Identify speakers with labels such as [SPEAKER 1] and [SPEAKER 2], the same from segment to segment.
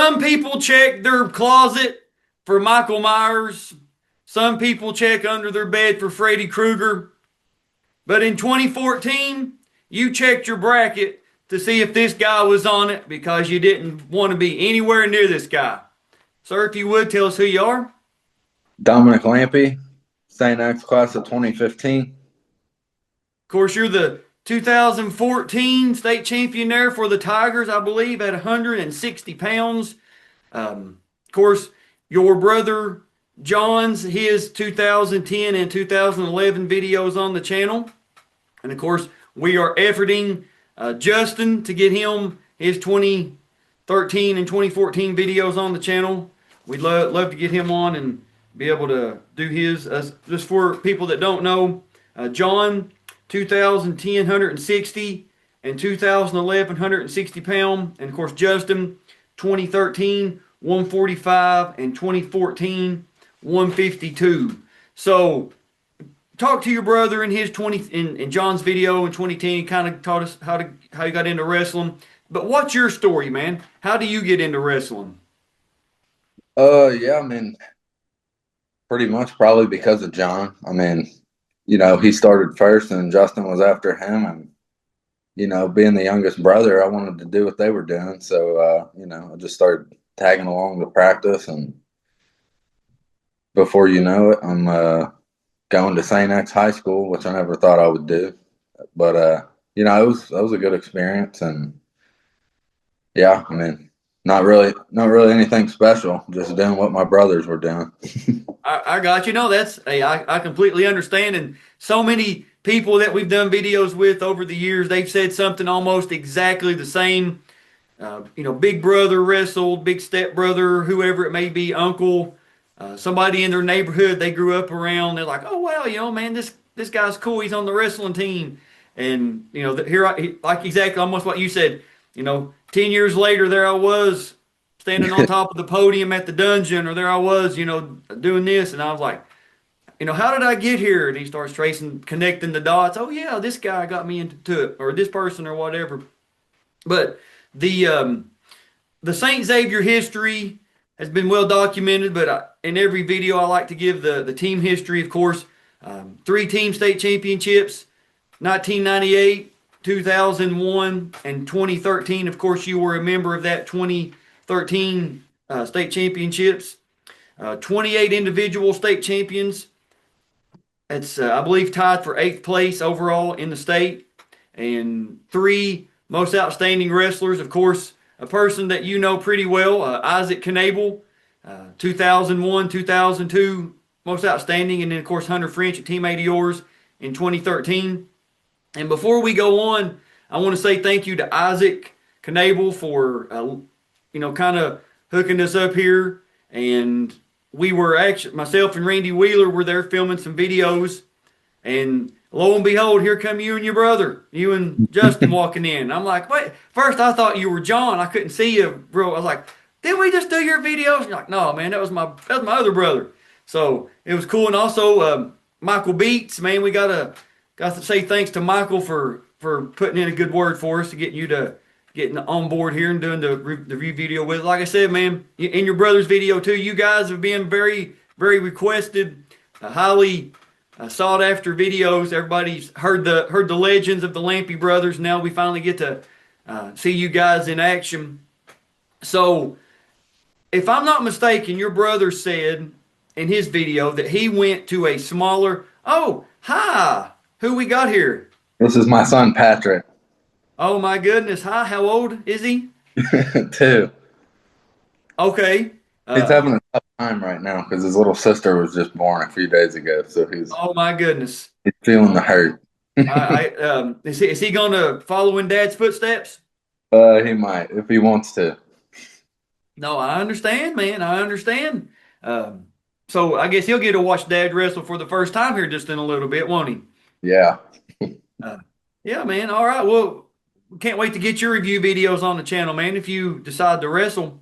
[SPEAKER 1] Some people check their closet for Michael Myers. Some people check under their bed for Freddy Krueger. But in 2014, you checked your bracket to see if this guy was on it because you didn't want to be anywhere near this guy. Sir, if you would, tell us who you are.
[SPEAKER 2] Dominic Lampe, St. X class of 2015.
[SPEAKER 1] Of course, you're the 2014 state champion there for the Tigers, I believe, at 160 pounds. Of course, your brother John's his 2010 and 2011 videos on the channel. And of course, we are efforting Justin to get him his 2013 and 2014 videos on the channel. We'd love to get him on and be able to do his. Just for people that don't know, John, 2010, 160, and 2011, 160 pound. And of course, Justin, 2013, 145, and 2014, 152. So, talk to your brother in his in John's video in 2010. He kind of taught us how you got into wrestling. But what's your story, man? How do you get into wrestling?
[SPEAKER 2] Yeah, I mean, pretty much probably because of John. I mean, he started first and Justin was after him. And, being the youngest brother, I wanted to do what they were doing. So, I just started tagging along to practice. And before you know it, I'm going to St. X High School, which I never thought I would do. But, it was a good experience. And, yeah, I mean, not really anything special, just doing what my brothers were doing.
[SPEAKER 1] I got you. No, I completely understand. And so many people that we've done videos with over the years, they've said something almost exactly the same. Big brother wrestled, big step brother, whoever it may be, uncle, somebody in their neighborhood they grew up around. They're like, oh wow, man, this guy's cool. He's on the wrestling team, and like exactly almost what you said. 10 years later, there I was standing on top of the podium at the dungeon, or there I was, doing this. And I was like, how did I get here? And he starts connecting the dots. Oh, yeah, this guy got me into it, or this person, or whatever. But the St. Xavier history has been well documented, but in every video, I like to give the team history, of course. 3 team state championships, 1998. 2001 and 2013. Of course, you were a member of that 2013 state championships. 28 individual state champions. That's, I believe, tied for 8th place overall in the state. And 3 most outstanding wrestlers. Of course, a person that you know pretty well, Isaac Knable, 2001, 2002, most outstanding. And then, of course, Hunter French, a teammate of yours, in 2013. And before we go on, I want to say thank you to Isaac Knable for, kind of hooking us up here. And we were actually, myself and Randy Wheeler were there filming some videos. And lo and behold, here come you and your brother, you and Justin walking in. I'm like, wait, first I thought you were John. I couldn't see you, bro. I was like, did we just do your videos? And you're like, no, man, that was my other brother. So it was cool. And also, Michael Beats, man, we got to say thanks to Michael for putting in a good word for us to get you to getting on board here and doing the review video with. Like I said, man, in your brother's video too, you guys have been very, very requested, highly sought after videos. Everybody's heard the legends of the Lampe brothers. Now we finally get to see you guys in action. So, if I'm not mistaken, your brother said in his video that he went to a smaller. Oh, hi. Who we got here?
[SPEAKER 2] This is my son, Patrick.
[SPEAKER 1] Oh, my goodness. Hi, how old is he?
[SPEAKER 2] 2.
[SPEAKER 1] Okay.
[SPEAKER 2] He's having a tough time right now because his little sister was just born a few days ago. So
[SPEAKER 1] oh, my goodness.
[SPEAKER 2] He's feeling the hurt.
[SPEAKER 1] Is he going to follow in Dad's footsteps?
[SPEAKER 2] He might, if he wants to.
[SPEAKER 1] No, I understand, man. I understand. So I guess he'll get to watch Dad wrestle for the first time here just in a little bit, won't he?
[SPEAKER 2] Yeah.
[SPEAKER 1] Yeah, man. All right. Well, can't wait to get your review videos on the channel, man, if you decide to wrestle.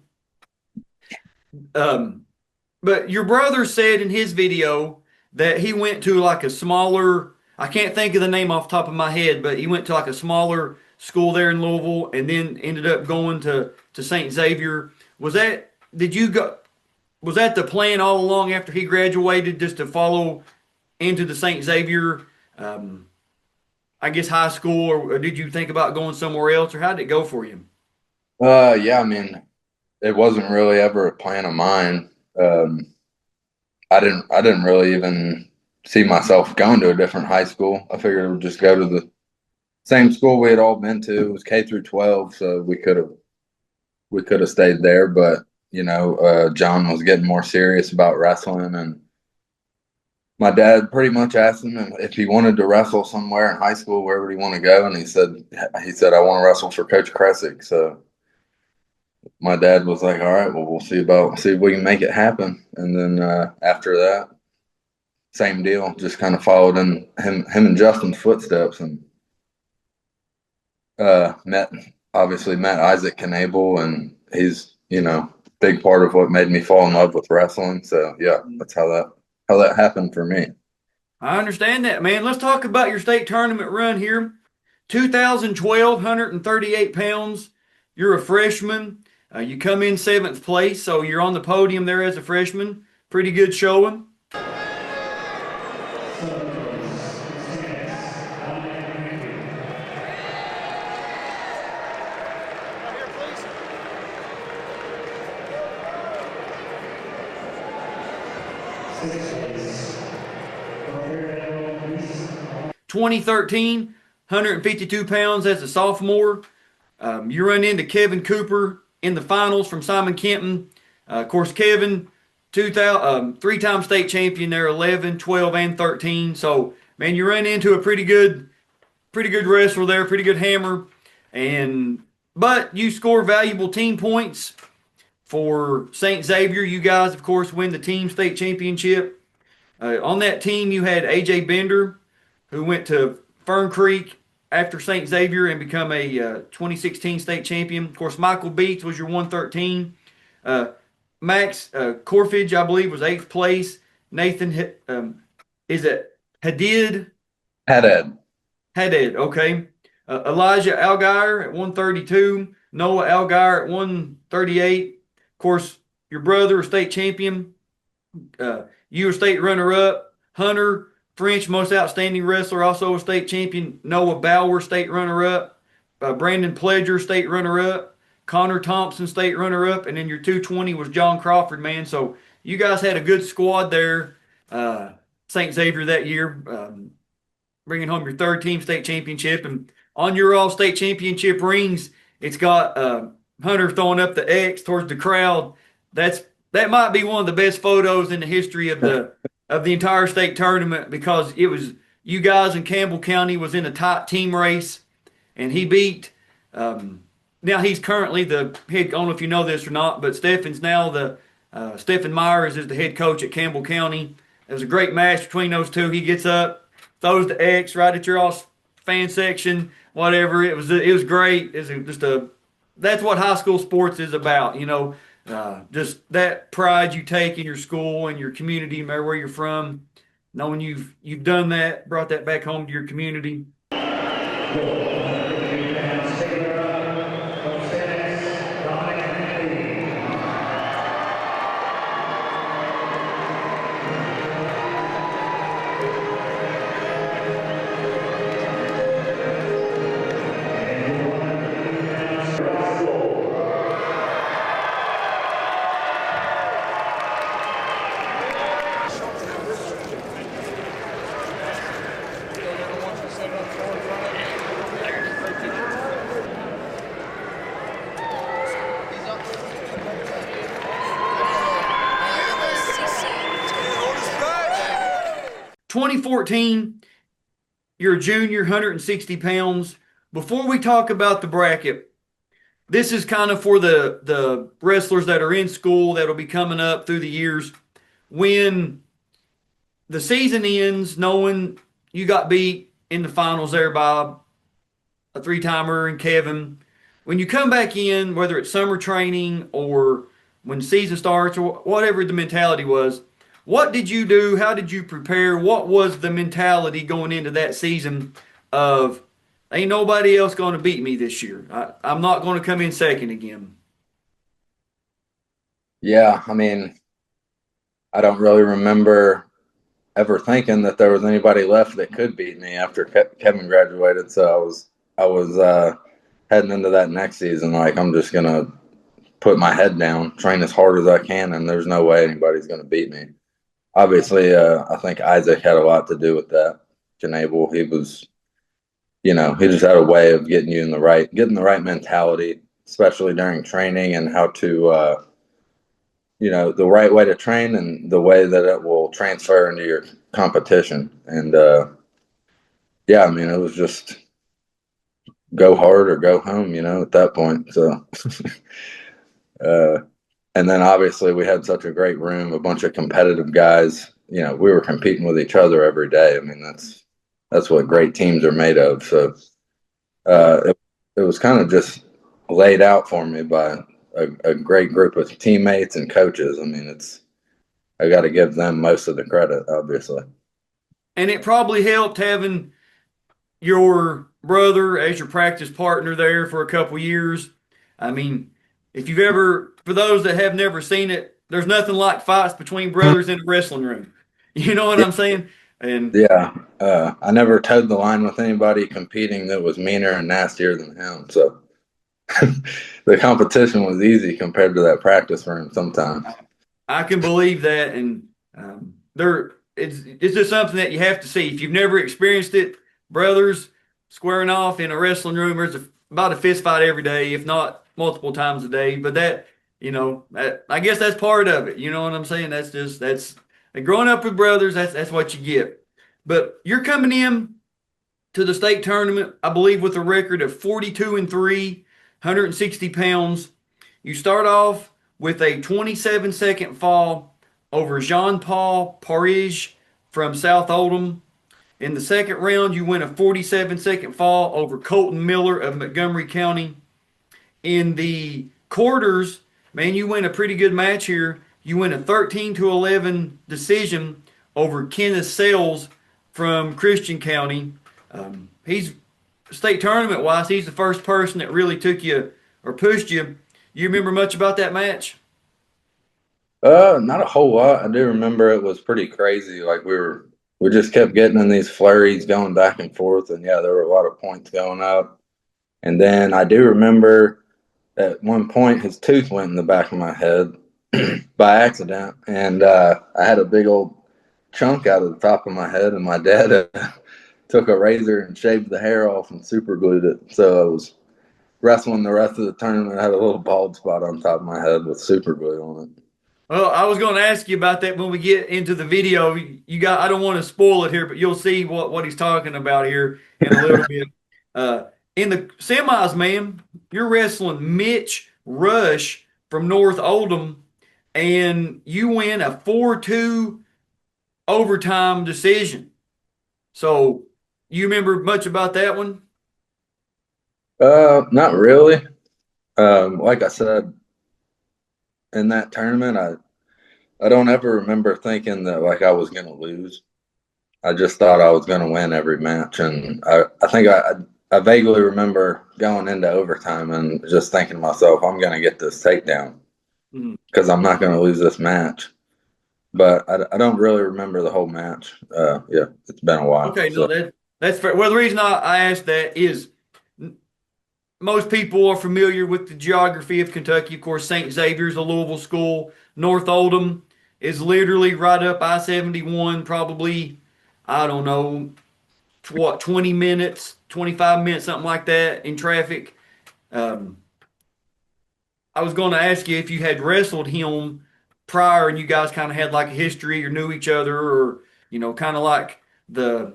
[SPEAKER 1] But your brother said in his video that he went to like a smaller, I can't think of the name off the top of my head, but he went to like a smaller school there in Louisville and then ended up going to St. Xavier. Was that did you go? Was that the plan all along after he graduated, just to follow into the St. Xavier, um, I guess, high school, or did you think about going somewhere else, or how did it go for you?
[SPEAKER 2] Yeah, I mean, it wasn't really ever a plan of mine. I didn't really even see myself going to a different high school. I figured I would just go to the same school we had all been to. It was K through 12, so we could have stayed there. But John was getting more serious about wrestling, and my dad pretty much asked him if he wanted to wrestle somewhere in high school, where would he want to go, and he said I want to wrestle for Coach Kresick. So my dad was like, all right, well, we'll see if we can make it happen. And then after that, same deal, just kind of followed in him and Justin's footsteps, and met Isaac Knable, and he's big part of what made me fall in love with wrestling. So yeah, that's how that happened for me.
[SPEAKER 1] I understand that, man. Let's talk about your state tournament run here. 2012, 138 pounds. You're a freshman. You come in seventh place, so you're on the podium there as a freshman. Pretty good showing.
[SPEAKER 3] Six.
[SPEAKER 1] 2013, 152 pounds as a sophomore. You run into Kevin Cooper in the finals from Simon Kenton. Of course, Kevin, three-time state champion there, 11, 12, and 13. So, man, you run into a pretty good wrestler there, pretty good hammer. But you score valuable team points for St. Xavier. You guys, of course, win the team state championship. On that team, you had A.J. Bender, who went to Fern Creek after St. Xavier and become a 2016 state champion. Of course, Michael Beats was your 113. Max Corfage, I believe, was 8th place. Nathan, is it Hadid?
[SPEAKER 2] Haddad.
[SPEAKER 1] Hadid, okay. Elijah Algier at 132. Noah Algier at 138. Of course, your brother, a state champion. You were state runner-up. Hunter French, most outstanding wrestler, also a state champion. Noah Bauer, state runner-up. Brandon Pledger, state runner-up. Connor Thompson, state runner-up. And then your 220 was John Crawford, man. So you guys had a good squad there. St. Xavier that year, bringing home your third team state championship. And on your all-state championship rings, it's got Hunter throwing up the X towards the crowd. That might be one of the best photos in the history of the entire state tournament, because it was you guys in Campbell County was in a tight team race, and he beat. Now he's currently the head. I don't know if you know this or not, but Stephen Myers is the head coach at Campbell County. It was a great match between those two. He gets up, throws the X right at your all fan section, whatever. It was great. That's what high school sports is about, just that pride you take in your school and your community, no matter where you're from, knowing you've done that, brought that back home to your community. 2014, you're a junior, 160 pounds. Before we talk about the bracket, this is kind of for the wrestlers that are in school that'll be coming up through the years. When the season ends, knowing you got beat in the finals there by a three-timer and Kevin, when you come back in, whether it's summer training or when the season starts or whatever the mentality was, what did you do? How did you prepare? What was the mentality going into that season of, ain't nobody else going to beat me this year? I'm not going to come in second again.
[SPEAKER 2] Yeah, I mean, I don't really remember ever thinking that there was anybody left that could beat me after Kevin graduated. So I was heading into that next season like I'm just gonna put my head down, train as hard as I can, and there's no way anybody's gonna beat me. Obviously, I think Isaac had a lot to do with that. Knable, he was, he just had a way of getting the right mentality, especially during training, and how to, the right way to train and the way that it will transfer into your competition. And yeah, I mean, it was just go hard or go home, at that point. So, uh, and then obviously we had such a great room, a bunch of competitive guys. We were competing with each other every day. I mean, that's what great teams are made of. So it was kind of just laid out for me by a great group of teammates and coaches. I mean, I got to give them most of the credit, obviously.
[SPEAKER 1] And it probably helped having your brother as your practice partner there for a couple years. I mean, if you've ever, for those that have never seen it, there's nothing like fights between brothers in a wrestling room. You know what
[SPEAKER 2] Yeah,
[SPEAKER 1] I'm saying? And
[SPEAKER 2] yeah. I never towed the line with anybody competing that was meaner and nastier than him. So the competition was easy compared to that practice room sometimes.
[SPEAKER 1] I can believe that. And it's just something that you have to see. If you've never experienced it, brothers squaring off in a wrestling room, there's about a fist fight every day, if not multiple times a day. But I guess that's part of it. You know what I'm saying? That's like growing up with brothers. That's what you get. But you're coming in to the state tournament, I believe, with a record of 42-3, 160 pounds. You start off with a 27-second fall over Jean Paul Parige from South Oldham. In the second round, you win a 47-second fall over Colton Miller of Montgomery County. In the quarters, man, you win a pretty good match here. You win a 13-11 decision over Kenneth Sells from Christian County. He's state tournament wise, he's the first person that really took you or pushed you. You remember much about that match?
[SPEAKER 2] Not a whole lot. I do remember it was pretty crazy. Like we just kept getting in these flurries going back and forth, and yeah, there were a lot of points going up. And then I do remember at one point his tooth went in the back of my head by accident, and I had a big old chunk out of the top of my head, and my dad took a razor and shaved the hair off and super glued it. So I was wrestling the rest of the tournament. I had a little bald spot on top of my head with super glue on it.
[SPEAKER 1] Well, I was going to ask you about that when we get into the video. I don't want to spoil it here, but you'll see what he's talking about here in a little bit. Uh, in the semis, man, you're wrestling Mitch Rush from North Oldham, and you win a 4-2 overtime decision. So, you remember much about that one?
[SPEAKER 2] Not really. Like I said, in that tournament, I don't ever remember thinking that like I was gonna lose. I just thought I was gonna win every match, and I think I vaguely remember going into overtime and just thinking to myself, I'm gonna get this takedown
[SPEAKER 1] Mhm.
[SPEAKER 2] because I'm not gonna lose this match. But I don't really remember the whole match. Yeah, it's been a while.
[SPEAKER 1] Okay, no,
[SPEAKER 2] So
[SPEAKER 1] that's fair. Well, the reason I asked that is most people are familiar with the geography of Kentucky. Of course, St. Xavier's a Louisville school. North Oldham is literally right up I-71, probably, I don't know, 20 minutes, 25 minutes, something like that in traffic. Um, I was going to ask you if you had wrestled him prior and you guys kind of had like a history or knew each other or, kind of like the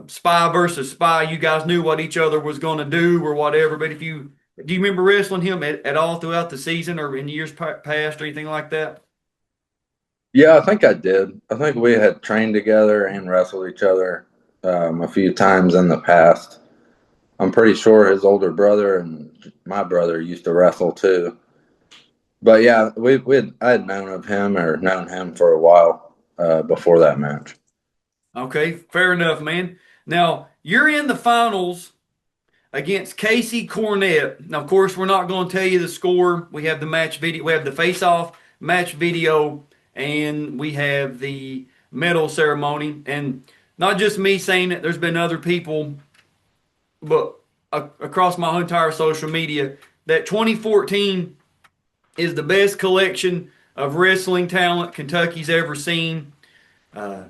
[SPEAKER 1] spy versus spy. You guys knew what each other was going to do or whatever. But do you remember wrestling him at all throughout the season or in years past or anything like that?
[SPEAKER 2] yeah, I think I did. I think we had trained together and wrestled each other a few times in the past. I'm pretty sure his older brother and my brother used to wrestle too. But yeah, I had known him for a while before that match.
[SPEAKER 1] Okay, fair enough, man. Now you're in the finals against Casey Cornett. Now, of course, we're not going to tell you the score. We have the match video. We have the face-off match video, and we have the medal ceremony. And not just me saying it. There's been other people, but across my entire social media, that 2014 is the best collection of wrestling talent Kentucky's ever seen.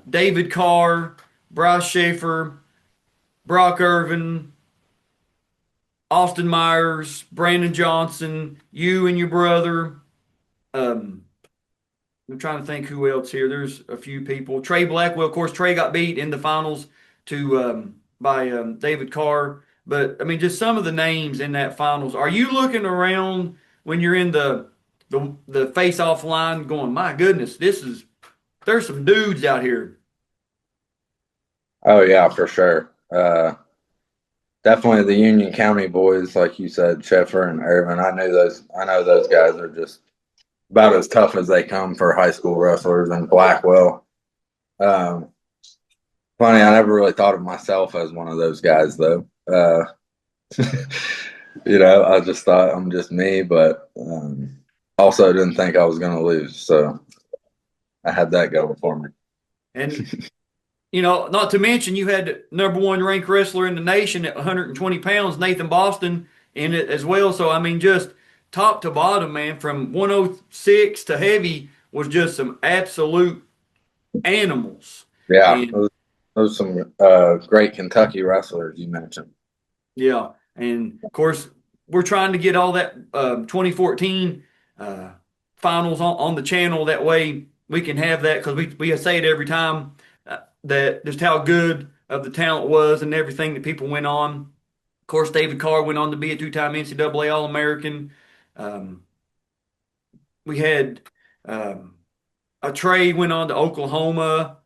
[SPEAKER 1] David Carr, Bryce Schaefer, Brock Irvin, Austin Myers, Brandon Johnson, you and your brother. I'm trying to think who else here. There's a few people. Trey Blackwell, of course. Trey got beat in the finals by David Carr. But I mean, just some of the names in that finals. Are you looking around when you're in the face-off line, going, "My goodness, there's some dudes out here"?
[SPEAKER 2] Oh yeah, for sure. Definitely the Union County boys, like you said, Sheffer and Irvin. I know those guys are just about as tough as they come for high school wrestlers. And Blackwell. Funny, I never really thought of myself as one of those guys, though. I just thought I'm just me, but also didn't think I was going to lose. So I had that going for me.
[SPEAKER 1] And not to mention you had number one ranked wrestler in the nation at 120 pounds, Nathan Boston, in it as well. So, I mean, just top to bottom, man, from 106 to heavy was just some absolute animals.
[SPEAKER 2] Yeah,
[SPEAKER 1] and,
[SPEAKER 2] those some great Kentucky wrestlers you mentioned.
[SPEAKER 1] Yeah, and, of course, we're trying to get all that 2014 finals on the channel. That way we can have that, because we say it every time, that just how good of the talent was and everything that people went on. Of course, David Carr went on to be a two-time NCAA All-American. We had a Trey went on to Oklahoma.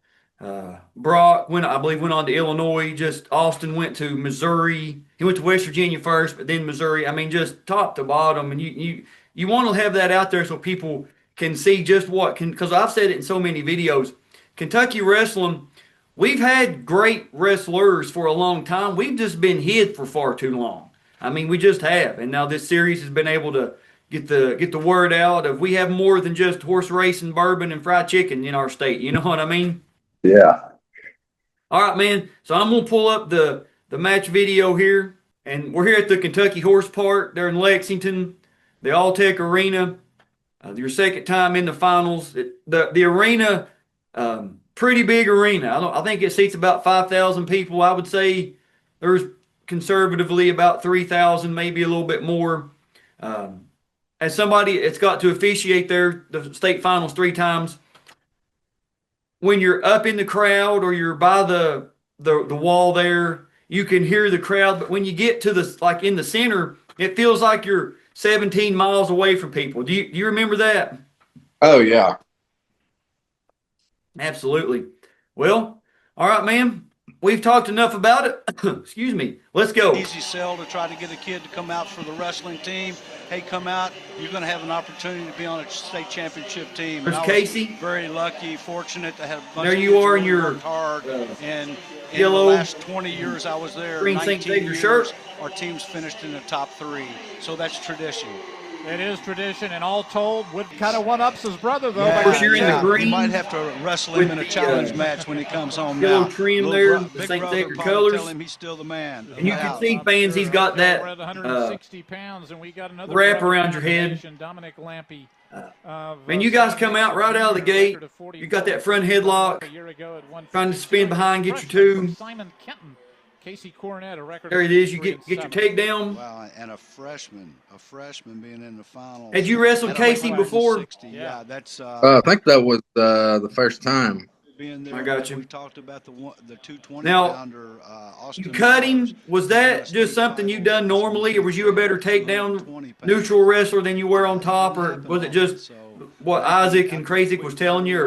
[SPEAKER 1] Brock went on to Illinois. Just Austin went to Missouri. He went to West Virginia first, but then Missouri. I mean, just top to bottom. And you want to have that out there so people can see just because I've said it in so many videos. Kentucky wrestling, we've had great wrestlers for a long time. We've just been hid for far too long. I mean, we just have. And now this series has been able to get the word out of we have more than just horse racing, bourbon, and fried chicken in our state. You know what I mean?
[SPEAKER 2] Yeah.
[SPEAKER 1] All right, man. So I'm going to pull up the match video here. And we're here at the Kentucky Horse Park. They're in Lexington, the All-Tech Arena. Your second time in the finals. The arena, pretty big arena. I think it seats about 5,000 people. I would say there's conservatively about 3,000, maybe a little bit more. As somebody that's got to officiate the state finals 3 times, when you're up in the crowd or you're by the wall there, you can hear the crowd. But when you get to in the center, it feels like you're 17 miles away from people. Do you remember that?
[SPEAKER 2] Oh, yeah.
[SPEAKER 1] Absolutely. Well, all right, man. We've talked enough about it. Excuse me. Let's go.
[SPEAKER 4] Easy sell to try to get a kid to come out for the wrestling team. Hey, come out. You're going to have an opportunity to be on a state championship team.
[SPEAKER 1] There's Casey.
[SPEAKER 4] Very lucky, fortunate to have a bunch
[SPEAKER 1] there
[SPEAKER 4] of
[SPEAKER 1] you are
[SPEAKER 4] kids
[SPEAKER 1] in your
[SPEAKER 4] worked hard. And in
[SPEAKER 1] yellow
[SPEAKER 4] the last 20 years I was there,
[SPEAKER 1] green
[SPEAKER 4] 19
[SPEAKER 1] Xavier
[SPEAKER 4] years,
[SPEAKER 1] shirt.
[SPEAKER 4] our team's finished in the top 3. So that's tradition.
[SPEAKER 3] It is tradition, and all told, Wood kind of one-ups his brother, though.
[SPEAKER 1] Of course, you're in the green.
[SPEAKER 4] You might have to wrestle him in a challenge match when he comes home
[SPEAKER 1] yellow
[SPEAKER 4] now.
[SPEAKER 1] trim there, the
[SPEAKER 4] Big
[SPEAKER 1] St.
[SPEAKER 4] brother
[SPEAKER 1] Xavier
[SPEAKER 4] probably
[SPEAKER 1] colors.
[SPEAKER 4] Tell him he's still the man.
[SPEAKER 1] And you can see, fans, he's got that
[SPEAKER 3] We're at 160 pounds, and we got another
[SPEAKER 1] wrap around your head.
[SPEAKER 3] Dominic Lampe.
[SPEAKER 1] Man, you guys come out right out of the gate. You got that front headlock, trying to spin behind, get your 2.
[SPEAKER 3] Simon Kenton. Casey Cornett, a record.
[SPEAKER 1] There it is. You get your takedown.
[SPEAKER 4] Wow, and a freshman being in the finals.
[SPEAKER 1] Had you wrestled Casey before?
[SPEAKER 4] Yeah, that's.
[SPEAKER 2] I think that was the first time.
[SPEAKER 4] Being there,
[SPEAKER 1] I got you.
[SPEAKER 4] We talked about the 220
[SPEAKER 1] now,
[SPEAKER 4] pounder. Austin
[SPEAKER 1] you cut him. Was that just something you done normally, or was you a better takedown neutral wrestler than you were on top, or was it just what Isaac and Krasik was telling you?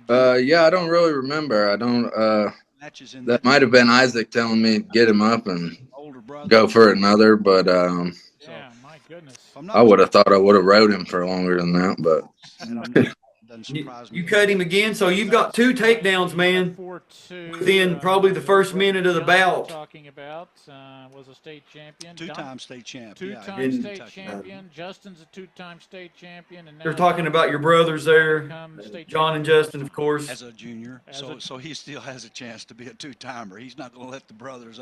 [SPEAKER 1] Or?
[SPEAKER 2] Yeah, I don't really remember. I don't. That might have been Isaac telling me to get him up and go for another, but
[SPEAKER 3] yeah, my goodness.
[SPEAKER 2] I would have thought I would have rode him for longer than that, but
[SPEAKER 4] Doesn't surprise me.
[SPEAKER 1] You cut him again, so you've got 2 takedowns, man, within probably the first minute of the bout.
[SPEAKER 3] Talking about was a state champion.
[SPEAKER 4] Two-time state champ.
[SPEAKER 3] Two-time state champion. Justin's a 2-time state champion. And
[SPEAKER 1] they're talking about your brothers there, John and Justin, of course.
[SPEAKER 4] As a junior, so he still has a chance to be a 2-timer. He's not going to let the brothers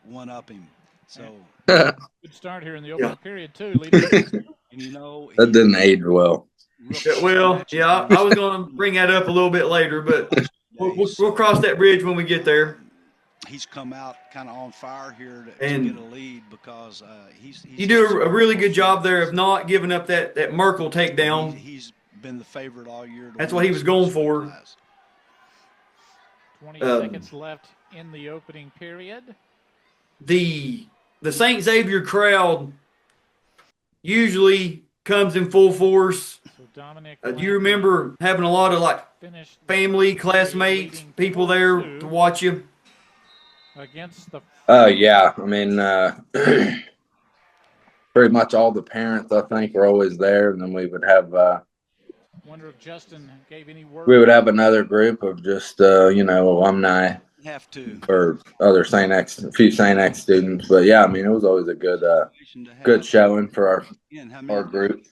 [SPEAKER 4] one-up him. So
[SPEAKER 3] good start here in the opening period too.
[SPEAKER 4] And
[SPEAKER 2] that didn't age well.
[SPEAKER 1] Well, yeah, I was going to bring that up a little bit later, but we'll cross that bridge when we get there.
[SPEAKER 4] He's come out kind of on fire here to get a lead because he's
[SPEAKER 1] you do a really good job there of not giving up that Merkel takedown.
[SPEAKER 4] He's been the favorite all year.
[SPEAKER 1] That's what he was going for.
[SPEAKER 3] 20 seconds left in the opening period.
[SPEAKER 1] The St. Xavier crowd usually comes in full force.
[SPEAKER 3] Dominic
[SPEAKER 1] do you remember having a lot of family, classmates, people there to watch you?
[SPEAKER 3] Against the
[SPEAKER 2] yeah, I mean pretty much all the parents I think were always there, and then we would have
[SPEAKER 3] wonder if Justin gave any word.
[SPEAKER 2] We would have another group of just alumni.
[SPEAKER 4] Have to
[SPEAKER 2] or other a few St. X students, but yeah, I mean it was always a good showing for our group.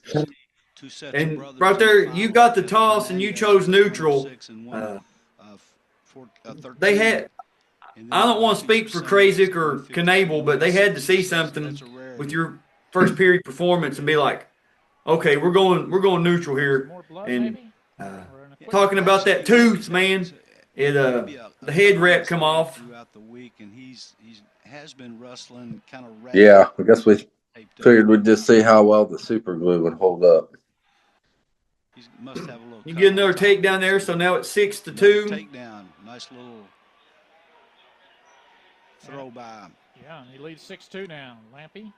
[SPEAKER 1] And right there, you got the toss and you chose neutral. They had, I don't want to speak for Krasick or Knable, but they had to see something with your first period performance and be like, okay, we're going neutral here. And talking about that tooth, man, the head wrap come off.
[SPEAKER 4] Throughout the week, and he's has been wrestling kind of.
[SPEAKER 2] Yeah, I guess we figured we'd just see how well the super glue would hold up.
[SPEAKER 4] He must have a little.
[SPEAKER 1] You get another takedown there, so now it's 6-2.
[SPEAKER 4] Takedown, nice little throw by.
[SPEAKER 3] Yeah, and he leads 6-2 now. Lampe.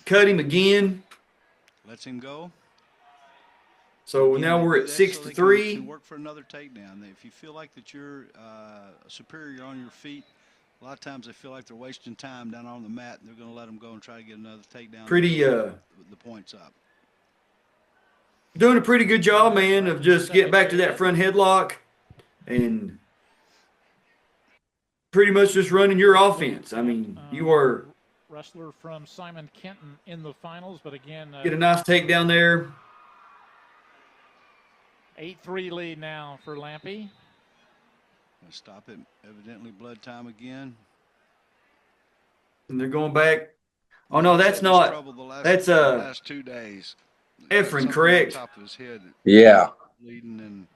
[SPEAKER 1] Cut him again.
[SPEAKER 4] Lets him go.
[SPEAKER 1] So now we're at 6-3.
[SPEAKER 4] Work for another takedown. If you feel like that you're superior on your feet, a lot of times they feel like they're wasting time down on the mat, and they're going to let them go and try to get another takedown. The points up.
[SPEAKER 1] Doing a pretty good job, man, of just getting back to that front headlock and pretty much just running your offense. I mean, you are
[SPEAKER 3] wrestler from Simon Kenton in the finals, but again,
[SPEAKER 1] get a nice takedown there.
[SPEAKER 3] 8-3 lead now for Lampe.
[SPEAKER 4] Stop it. Evidently blood time again.
[SPEAKER 1] And they're going back. Oh no, that's not. That's
[SPEAKER 4] last 2 days.
[SPEAKER 1] Efren, correct?
[SPEAKER 4] Top of his head.
[SPEAKER 2] Yeah.
[SPEAKER 4] Bleeding, and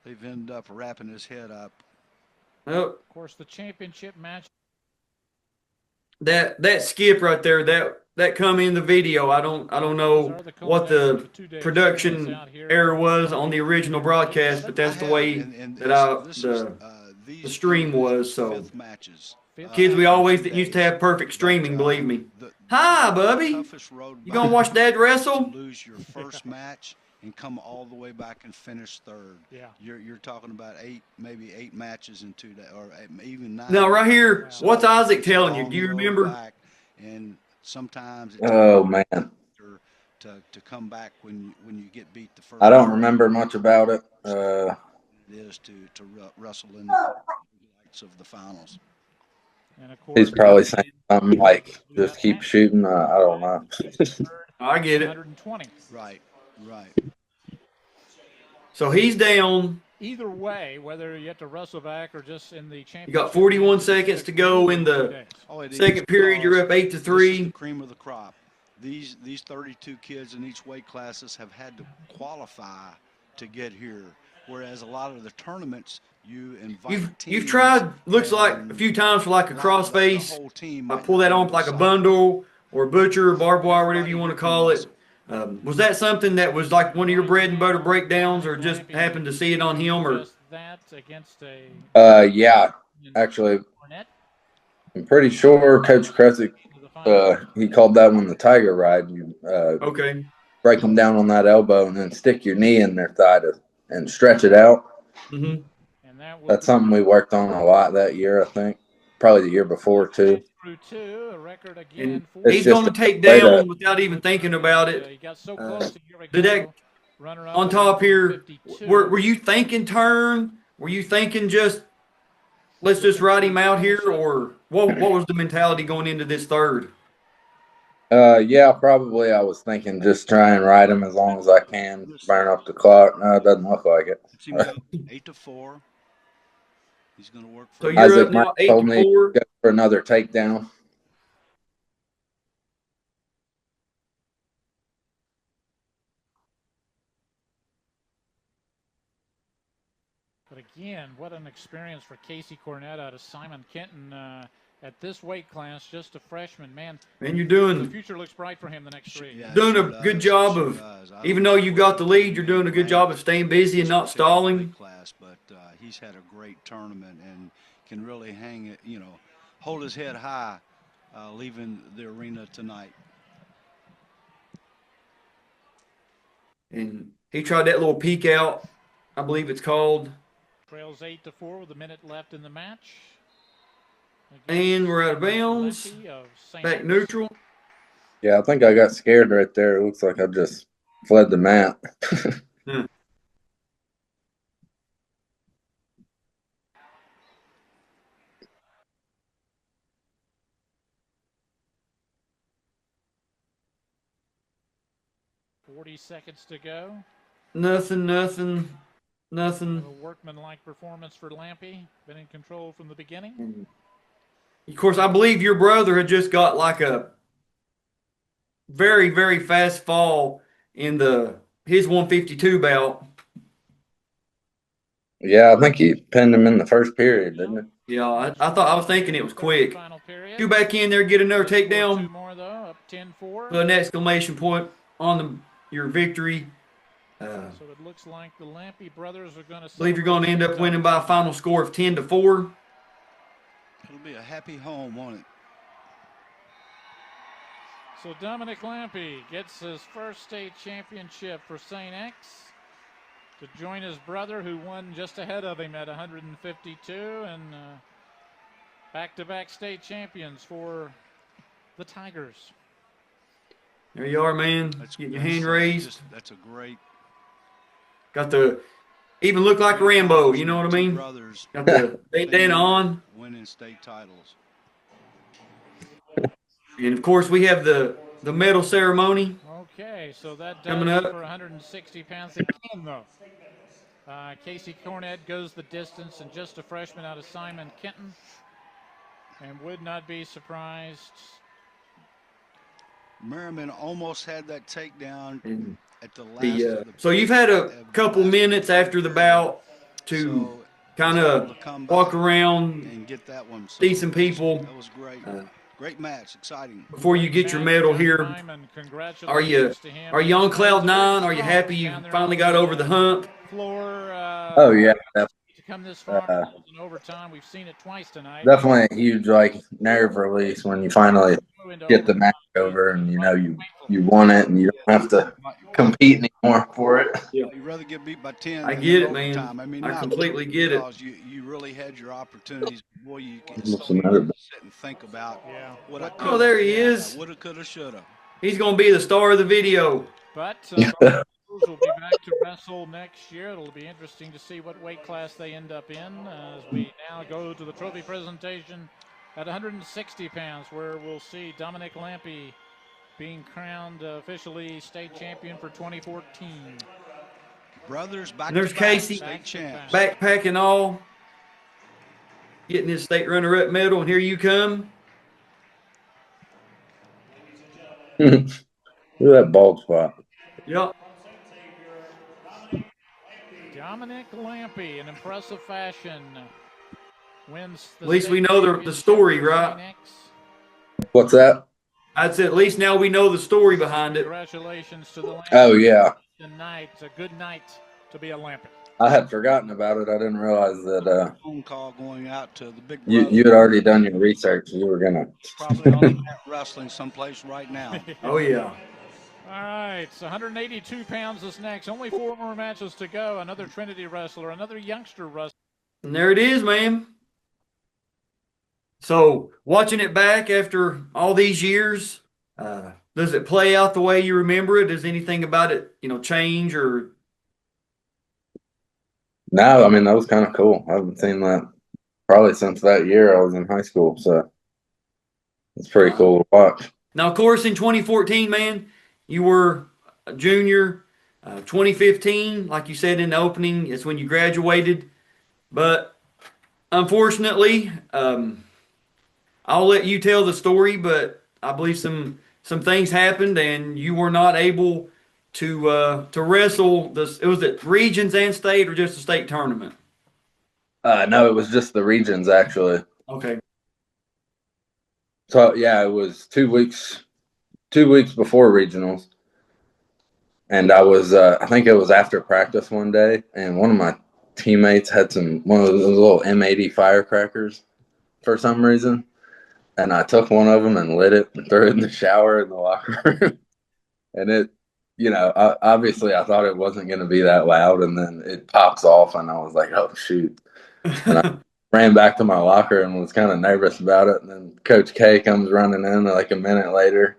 [SPEAKER 4] they've ended up wrapping his head up.
[SPEAKER 1] Oh.
[SPEAKER 3] Of course, the championship match.
[SPEAKER 1] That skip right there, that come in the video. I don't know what the production error was on the original broadcast, but that's the way that the stream was. So, kids, we always used to have perfect streaming. Believe me. Hi, Bubby. You gonna watch Dad wrestle?
[SPEAKER 4] Lose your first match and come all the way back and finish third.
[SPEAKER 3] Yeah.
[SPEAKER 4] You're talking about maybe eight matches in 2 days, or even 9.
[SPEAKER 1] Now, right here, what's Isaac telling you? Do you remember?
[SPEAKER 4] And sometimes
[SPEAKER 2] man,
[SPEAKER 4] to come back when you get beat the first.
[SPEAKER 2] I don't remember much about it.
[SPEAKER 4] It is to wrestle in the lights of the finals.
[SPEAKER 3] And of course,
[SPEAKER 2] he's probably saying something like, "Just keep shooting." I don't know.
[SPEAKER 1] I get it.
[SPEAKER 3] 120.
[SPEAKER 4] Right.
[SPEAKER 1] So he's down.
[SPEAKER 3] Either way, whether you have to wrestle back or just in the championship.
[SPEAKER 1] You got 41 seconds to go in the second period. You're up 8-3.
[SPEAKER 4] This is the cream of the crop. These 32 kids in each weight classes have had to qualify to get here, whereas a lot of the tournaments you invite.
[SPEAKER 1] You've tried, looks like a few times for like a crossface. I pull that on like a bundle or a butcher or barbed wire, whatever you want to call it. Was that something that was like one of your bread and butter breakdowns, or just happened to see it on him? Or
[SPEAKER 3] that against
[SPEAKER 2] yeah, actually, I'm pretty sure Coach Krasick, he called that one the tiger ride. You
[SPEAKER 1] okay,
[SPEAKER 2] break them down on that elbow and then stick your knee in their thigh and stretch it out.
[SPEAKER 1] Mm-hmm.
[SPEAKER 2] That's something we worked on a lot that year. I think probably the year before too.
[SPEAKER 3] through 2, a record again
[SPEAKER 1] And
[SPEAKER 3] for
[SPEAKER 1] he's going to take down without even thinking about it.
[SPEAKER 3] He got so close a year
[SPEAKER 1] Did
[SPEAKER 3] ago.
[SPEAKER 1] that
[SPEAKER 3] Runner up
[SPEAKER 1] on top here?
[SPEAKER 3] 52.
[SPEAKER 1] Were you thinking turn? Were you thinking just let's just ride him out here, or what was the mentality going into this third?
[SPEAKER 2] Yeah, probably. I was thinking just try and ride him as long as I can, burn up the clock. No, it doesn't look like it.
[SPEAKER 4] 8-4. He's going to work for.
[SPEAKER 1] So you're
[SPEAKER 2] Isaac
[SPEAKER 1] up now,
[SPEAKER 2] Mike told me
[SPEAKER 1] 8-4.
[SPEAKER 2] go for another takedown.
[SPEAKER 3] But again, what an experience for Casey Cornett out of Simon Kenton at this weight class, just a freshman. Man,
[SPEAKER 1] you're
[SPEAKER 3] the
[SPEAKER 1] doing
[SPEAKER 3] future looks bright for him the next 3.
[SPEAKER 4] Yeah,
[SPEAKER 1] doing a good job of, even though you got the lead, you're doing a good job of staying busy and not stalling.
[SPEAKER 4] Class, but he's had a great tournament and can really hang it, hold his head high, leaving the arena tonight.
[SPEAKER 1] And he tried that little peek out, I believe it's called.
[SPEAKER 3] Trails 8-4 with a minute left in the match.
[SPEAKER 1] And we're out of bounds. Back neutral.
[SPEAKER 2] Yeah, I think I got scared right there. It looks like I just fled the mat.
[SPEAKER 1] Yeah.
[SPEAKER 3] Seconds to go.
[SPEAKER 1] Nothing.
[SPEAKER 3] A workmanlike performance for Lampe. Been in control from the beginning.
[SPEAKER 1] Of course, I believe your brother had just got like a very, very fast fall in his 152 bout.
[SPEAKER 2] Yeah, I think he pinned him in the first period, didn't he?
[SPEAKER 1] Yeah, I was thinking it was quick. Go back in there, get another takedown.
[SPEAKER 3] 2 more though, up 10-4.
[SPEAKER 1] Put an exclamation point on your victory.
[SPEAKER 3] So it looks like the Lampe brothers are going to.
[SPEAKER 1] Believe you're going to end up winning by a final score of 10-4.
[SPEAKER 4] It'll be a happy home, won't it?
[SPEAKER 3] So Dominic Lampe gets his first state championship for St. X to join his brother who won just ahead of him at 152, and back-to-back state champions for the Tigers.
[SPEAKER 1] There you are, man. Getting your hand raised.
[SPEAKER 4] That's a great.
[SPEAKER 1] Got the even look like Rambo. You know what I mean? Got the bandana on.
[SPEAKER 4] Winning state titles.
[SPEAKER 1] And of course, we have the medal ceremony.
[SPEAKER 3] Okay, so that
[SPEAKER 1] coming
[SPEAKER 3] does
[SPEAKER 1] up
[SPEAKER 3] it for 160 pounds again, though. Casey Cornett goes the distance, and just a freshman out of Simon Kenton, and would not be surprised.
[SPEAKER 4] Merriman almost had that takedown at the last.
[SPEAKER 1] So you've had a couple minutes after the bout to kind of walk around
[SPEAKER 4] and get that one.
[SPEAKER 1] See some people.
[SPEAKER 4] That was great. Great match, exciting.
[SPEAKER 1] Before you get your medal here, are you on cloud nine? Are you happy you finally got over the hump?
[SPEAKER 2] Oh yeah,
[SPEAKER 3] to come this far in overtime, we've seen it twice tonight.
[SPEAKER 2] definitely a huge nerve release when you finally get the match over and you won it and you don't have to compete anymore for it.
[SPEAKER 1] Yeah.'d
[SPEAKER 4] rather get beat by 10.
[SPEAKER 1] I get it,
[SPEAKER 4] overtime.
[SPEAKER 1] man.
[SPEAKER 4] I mean,
[SPEAKER 1] I completely get it.
[SPEAKER 4] You really had your opportunities. Boy, you can
[SPEAKER 2] What's
[SPEAKER 4] sit
[SPEAKER 2] the matter?
[SPEAKER 4] and think about what I could.
[SPEAKER 1] Oh, there he is.
[SPEAKER 4] Woulda, coulda, shoulda.
[SPEAKER 1] He's going to be the star of the video.
[SPEAKER 3] But will be back to wrestle next year. It'll be interesting to see what weight class they end up in as we now go to the trophy presentation at 160 pounds, where we'll see Dominic Lampe being crowned officially state champion for 2014.
[SPEAKER 4] Brothers back.
[SPEAKER 1] And there's
[SPEAKER 4] to
[SPEAKER 1] Casey,
[SPEAKER 4] back, state champs.
[SPEAKER 1] backpack and all, getting his state runner-up medal, and here you come.
[SPEAKER 2] Look at that bald spot.
[SPEAKER 1] Yep.
[SPEAKER 3] Dominic Lampe, in impressive fashion, wins the
[SPEAKER 1] At least we
[SPEAKER 3] state
[SPEAKER 1] know the
[SPEAKER 3] championship
[SPEAKER 1] story,
[SPEAKER 3] for
[SPEAKER 1] right?
[SPEAKER 3] St. X.
[SPEAKER 2] What's that?
[SPEAKER 1] I'd say at least now we know the story behind it.
[SPEAKER 3] Congratulations to the Lampe.
[SPEAKER 2] Oh yeah,
[SPEAKER 3] Tonight, a good night to be a Lampe.
[SPEAKER 2] I had forgotten about it. I didn't realize that
[SPEAKER 4] Phone call going out to the big
[SPEAKER 2] you
[SPEAKER 4] brother.
[SPEAKER 2] had already done your research. You were gonna.
[SPEAKER 4] Probably on mat wrestling someplace right now.
[SPEAKER 1] Oh, yeah.
[SPEAKER 3] All right, so 182 pounds is next. Only 4 more matches to go. Another Trinity wrestler, another youngster wrestler.
[SPEAKER 1] And there it is, man. So watching it back after all these years, does it play out the way you remember it? Does anything about it, change or?
[SPEAKER 2] No, I mean, that was kind of cool. I haven't seen that probably since that year I was in high school. So it's pretty cool to watch.
[SPEAKER 1] Now, of course, in 2014, man, you were a junior. 2015, like you said in the opening, is when you graduated. But unfortunately, I'll let you tell the story. But I believe some things happened, and you were not able to wrestle. It was the regions and state, or just a state tournament.
[SPEAKER 2] No, it was just the regions actually.
[SPEAKER 1] Okay.
[SPEAKER 2] So yeah, it was 2 weeks before regionals. And I was, I think it was after practice one day, and one of my teammates had one of those little M80 firecrackers for some reason. And I took one of them and lit it and threw it in the shower in the locker room. And it, obviously I thought it wasn't going to be that loud. And then it pops off, and I was like, oh, shoot. And I ran back to my locker and was kind of nervous about it. And then Coach K comes running in like a minute later.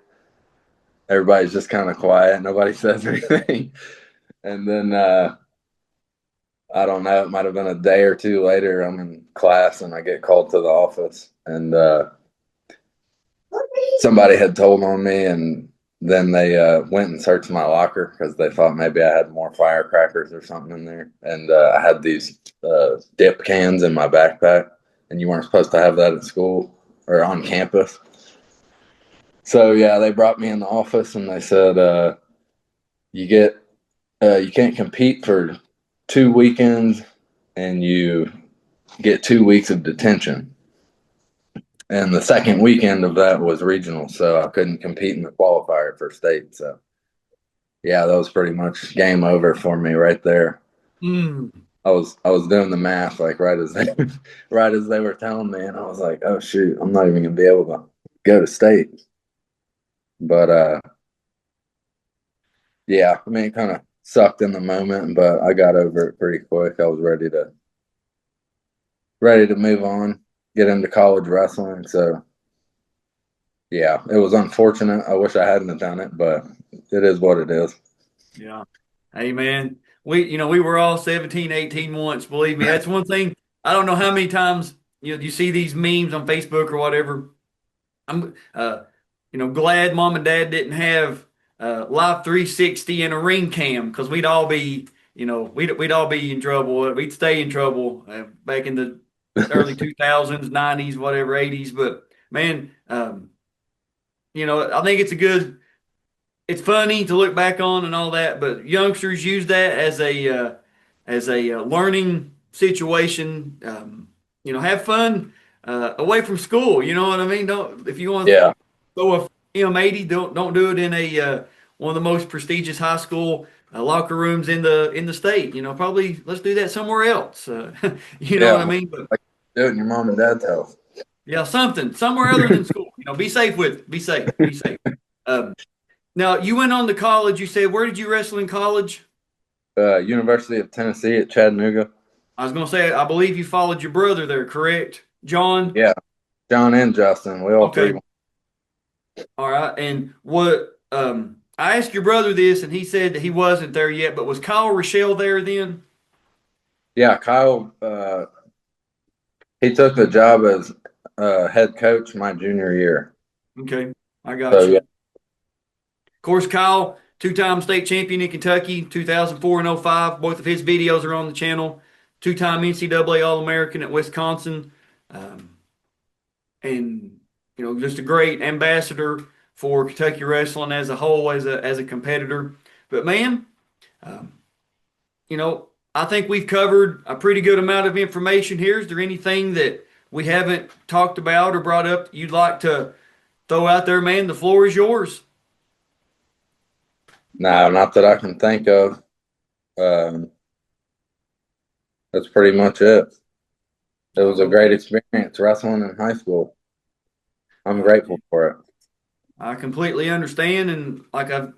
[SPEAKER 2] Everybody's just kind of quiet. Nobody says anything. And then I don't know, it might have been a day or two later, I'm in class and I get called to the office, and somebody had told on me, and then they went and searched my locker because they thought maybe I had more firecrackers or something in there. And I had these dip cans in my backpack, and you weren't supposed to have that at school or on campus. So yeah, they brought me in the office and they said, you can't compete for 2 weekends, and you get 2 weeks of detention. And the second weekend of that was regional, so I couldn't compete in the qualifier for state. So yeah, that was pretty much game over for me right there.
[SPEAKER 1] Mm.
[SPEAKER 2] I was doing the math like right as they were telling me, and I was like, oh shoot, I'm not even gonna be able to go to state. But yeah, I mean, it kind of sucked in the moment, but I got over it pretty quick. I was ready to move on, get into college wrestling. So yeah, it was unfortunate. I wish I hadn't done it, but it is what it is.
[SPEAKER 1] Yeah. Hey, man, we were all 17, 18 once. Believe me, that's one thing. I don't know how many times you see these memes on Facebook or whatever. I'm glad mom and dad didn't have Live 360 and a ring cam, because we'd all be we'd all be in trouble. We'd stay in trouble back in the early 2000s, 90s, whatever, 80s. But man, I think it's funny to look back on and all that. But youngsters use that as a learning situation. Have fun away from school. You know what I mean? Don't, if you want to throw a M80, don't do it in a one of the most prestigious high school locker rooms in the state. Probably let's do that somewhere else. You know what I mean? But
[SPEAKER 2] do it in your mom and dad's house.
[SPEAKER 1] Yeah, somewhere other than school. Be safe with it. Be safe. Be safe. Now you went on to college. You said, where did you wrestle in college?
[SPEAKER 2] University of Tennessee at Chattanooga.
[SPEAKER 1] I was going to say, I believe you followed your brother there, correct, John?
[SPEAKER 2] Yeah, John and Justin. We all three.
[SPEAKER 1] All right. And what I asked your brother this, and he said that he wasn't there yet, but was Kyle Rochelle there then?
[SPEAKER 2] Yeah, Kyle. He took the job as head coach my junior year.
[SPEAKER 1] Okay, I got you. Yeah. Of course, Kyle, two-time state champion in Kentucky, 2004 and 05. Both of his videos are on the channel. Two-time NCAA All-American at Wisconsin. And, just a great ambassador for Kentucky wrestling as a whole, as a competitor. But, man, I think we've covered a pretty good amount of information here. Is there anything that we haven't talked about or brought up you'd like to throw out there, man? The floor is yours.
[SPEAKER 2] No, not that I can think of. That's pretty much it. It was a great experience wrestling in high school. I'm grateful for it.
[SPEAKER 1] I completely understand, and like I've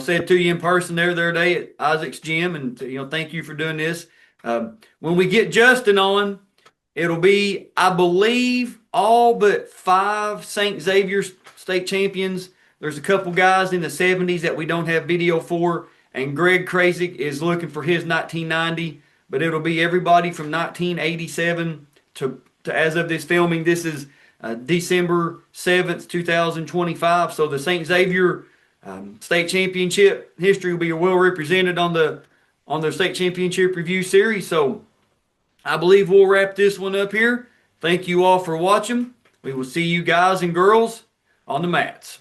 [SPEAKER 1] said to you in person there the other day at Isaac's gym, and thank you for doing this. When we get Justin on, It'll be, I believe, all but 5 St. Xavier state champions. There's a couple guys in the 70s that we don't have video for, and Greg Krasik is looking for his 1990, but it'll be everybody from 1987 to as of this filming. This is December 7th, 2025. So the St. Xavier state championship history will be well represented on the state championship review series. So I believe we'll wrap this one up here. Thank you all for watching. We will see you guys and girls on the mats.